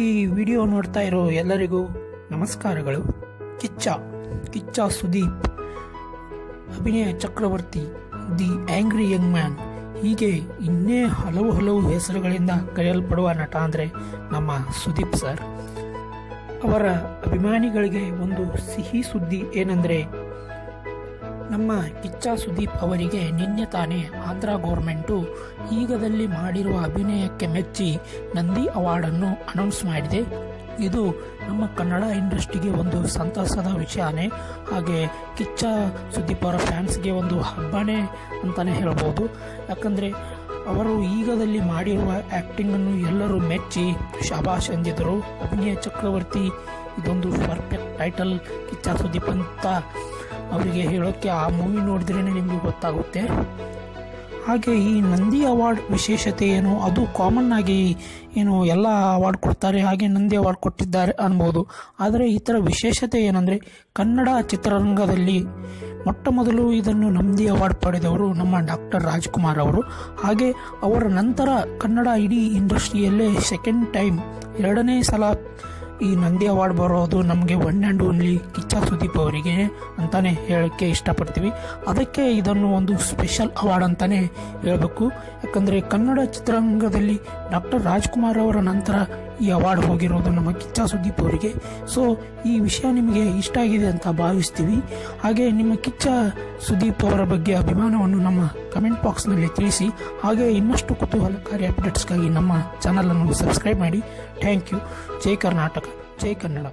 ಈ ವಿಡಿಯೋ ನೋಡ್ತಾ ಇರೋ ಎಲ್ಲರಿಗೂ ನಮಸ್ಕಾರಗಳು. ಕಿಚ್ಚ ಸುದೀಪ್, ಅಭಿನಯ ಚಕ್ರವರ್ತಿ, ದಿ ಆಂಗ್ರಿ ಯಂಗ್ ಮ್ಯಾನ್, ಹೀಗೆ ಇನ್ನೇ ಹಲವು ಹೆಸರುಗಳಿಂದ ಕರೆಯಲ್ಪಡುವ ನಟ ಅಂದರೆ ನಮ್ಮ ಸುದೀಪ್ ಸರ್. ಅವರ ಅಭಿಮಾನಿಗಳಿಗೆ ಒಂದು ಸಿಹಿ ಸುದ್ದಿ ಏನೆಂದರೆ, ನಮ್ಮ ಕಿಚ್ಚ ಸುದೀಪ್ ಅವರಿಗೆ ನಿನ್ನೆ ತಾನೇ ಆಂಧ್ರ ಗೌರ್ಮೆಂಟು ಈಗದಲ್ಲಿ ಮಾಡಿರುವ ಅಭಿನಯಕ್ಕೆ ಮೆಚ್ಚಿ ನಂದಿ ಅವಾರ್ಡನ್ನು ಅನೌನ್ಸ್ ಮಾಡಿದೆ. ಇದು ನಮ್ಮ ಕನ್ನಡ ಇಂಡಸ್ಟ್ರಿಗೆ ಒಂದು ಸಂತಸದ ವಿಷಯನೇ. ಹಾಗೆ ಕಿಚ್ಚ ಸುದೀಪ್ ಅವರ ಫ್ಯಾನ್ಸ್ಗೆ ಒಂದು ಹಬ್ಬನೇ ಅಂತಲೇ ಹೇಳ್ಬೋದು. ಯಾಕಂದರೆ ಅವರು ಈಗದಲ್ಲಿ ಮಾಡಿರುವ ಆ್ಯಕ್ಟಿಂಗನ್ನು ಎಲ್ಲರೂ ಮೆಚ್ಚಿ ಶಾಬಾಷ್ ಎಂದಿದ್ದರು. ಅಭಿನಯ ಚಕ್ರವರ್ತಿ ಇದೊಂದು ಪರ್ಫೆಕ್ಟ್ ಟೈಟಲ್ ಕಿಚ್ಚ ಸುದೀಪ್ ಅಂತ ಅವರಿಗೆ ಹೇಳೋಕ್ಕೆ ಆ ಮೂವಿ ನೋಡಿದ್ರೇ ನಿಮಗೆ ಗೊತ್ತಾಗುತ್ತೆ. ಹಾಗೆ ಈ ನಂದಿ ಅವಾರ್ಡ್ ವಿಶೇಷತೆ ಏನು, ಅದು ಕಾಮನ್ ಆಗಿ ಎಲ್ಲ ಅವಾರ್ಡ್ ಕೊಡ್ತಾರೆ, ಹಾಗೆ ನಂದಿ ಅವಾರ್ಡ್ ಕೊಟ್ಟಿದ್ದಾರೆ ಅನ್ಬೋದು. ಆದರೆ ಈ ಥರ ವಿಶೇಷತೆ ಏನಂದರೆ, ಕನ್ನಡ ಚಿತ್ರರಂಗದಲ್ಲಿ ಮೊಟ್ಟ ಮೊದಲು ಇದನ್ನು ನಂದಿ ಅವಾರ್ಡ್ ಪಡೆದವರು ನಮ್ಮ ಡಾಕ್ಟರ್ ರಾಜ್ಕುಮಾರ್ ಅವರು. ಹಾಗೆ ಅವರ ನಂತರ ಕನ್ನಡ ಇಡೀ ಇಂಡಸ್ಟ್ರಿಯಲ್ಲೇ ಸೆಕೆಂಡ್ ಟೈಮ್, ಎರಡನೇ ಸಲ ಈ ನಂದಿ ಅವಾರ್ಡ್ ಬರೋದು ನಮಗೆ one and only Kichcha Sudeep ಅವರಿಗೆ ಅಂತಲೇ ಹೇಳೋಕ್ಕೆ ಇಷ್ಟಪಡ್ತೀವಿ. ಅದಕ್ಕೆ ಇದನ್ನು ಒಂದು ಸ್ಪೆಷಲ್ ಅವಾರ್ಡ್ ಅಂತಲೇ ಹೇಳಬೇಕು. ಯಾಕಂದರೆ ಕನ್ನಡ ಚಿತ್ರರಂಗದಲ್ಲಿ ಡಾಕ್ಟರ್ ರಾಜ್ಕುಮಾರ್ ಅವರ ನಂತರ ಈ ಅವಾರ್ಡ್ ಹೋಗಿರೋದು ನಮ್ಮ ಕಿಚ್ಚ ಸುದೀಪ್ ಅವರಿಗೆ. ಸೊ ಈ ವಿಷಯ ನಿಮಗೆ ಇಷ್ಟ ಆಗಿದೆ ಅಂತ ಭಾವಿಸ್ತೀವಿ. ಹಾಗೆ ನಿಮ್ಮ ಕಿಚ್ಚ ಸುದೀಪ್ ಅವರ ಬಗ್ಗೆ ಅಭಿಮಾನವನ್ನು ನಮ್ಮ ಕಮೆಂಟ್ ಬಾಕ್ಸ್ನಲ್ಲಿ ತಿಳಿಸಿ. ಹಾಗೆ ಇನ್ನಷ್ಟು ಕುತೂಹಲಕಾರಿ ಅಪ್ಡೇಟ್ಸ್ಗಾಗಿ ನಮ್ಮ ಚಾನಲನ್ನು ಸಬ್ಸ್ಕ್ರೈಬ್ ಮಾಡಿ. Thank you. ಜೈ ಕರ್ನಾಟಕ, ಜೈ ಕನ್ನಡ.